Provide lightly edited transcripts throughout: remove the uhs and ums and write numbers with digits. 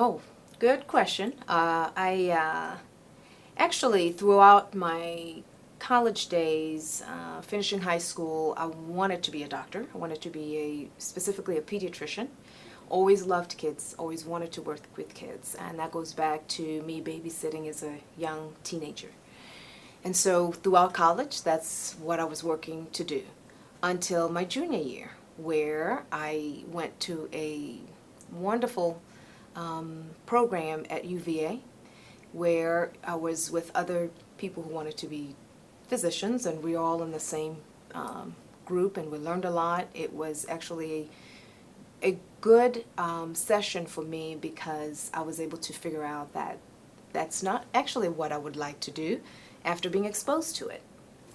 Oh, good question. I actually, throughout my college days, finishing high school, I wanted to be a doctor. I wanted to be specifically a pediatrician. Always loved kids, always wanted to work with kids, and that goes back to me babysitting as a young teenager. And so throughout college, that's what I was working to do until my junior year, where I went to a wonderful program at UVA, where I was with other people who wanted to be physicians, and we were all in the same group, and we learned a lot. It was actually a good session for me because I was able to figure out that that's not actually what I would like to do after being exposed to it.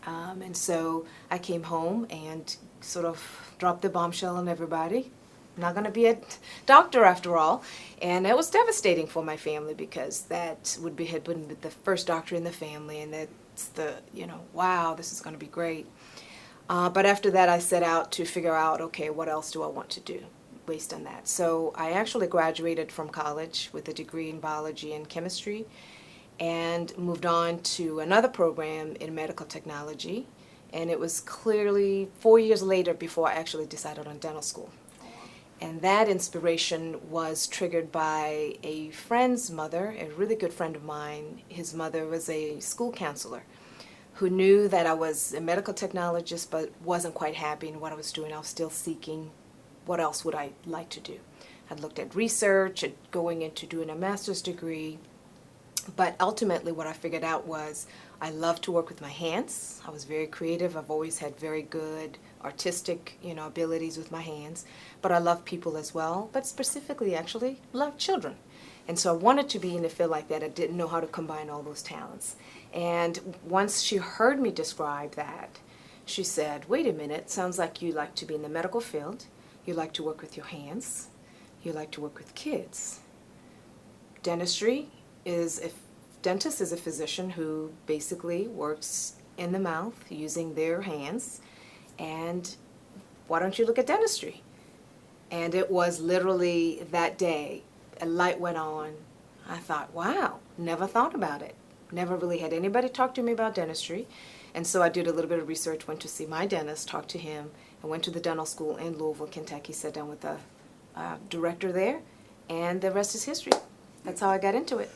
And so I came home and sort of dropped the bombshell on everybody. I'm not going to be a doctor after all. And it was devastating for my family because that had been the first doctor in the family, and that's wow, this is going to be great. But after that, I set out to figure out, okay, what else do I want to do based on that? So I actually graduated from college with a degree in biology and chemistry and moved on to another program in medical technology. And it was clearly 4 years later before I actually decided on dental school. And that inspiration was triggered by a friend's mother, a really good friend of mine. His mother was a school counselor who knew that I was a medical technologist but wasn't quite happy in what I was doing. I was still seeking what else would I like to do. I'd looked at research and going into doing a master's degree. But ultimately what I figured out was I love to work with my hands. I was very creative. I've always had very good artistic, abilities with my hands. But I love people as well, but specifically actually love children. And so I wanted to be in a field like that. I didn't know how to combine all those talents. And once she heard me describe that, she said, wait a minute, sounds like you like to be in the medical field. You like to work with your hands. You like to work with kids. Dentistry dentist is a physician who basically works in the mouth using their hands, and why don't you look at dentistry? And it was literally that day, a light went on. I thought, wow, never thought about it. Never really had anybody talk to me about dentistry. And so I did a little bit of research, went to see my dentist, talked to him, and went to the dental school in Louisville, Kentucky, sat down with the director there, and the rest is history. That's how I got into it.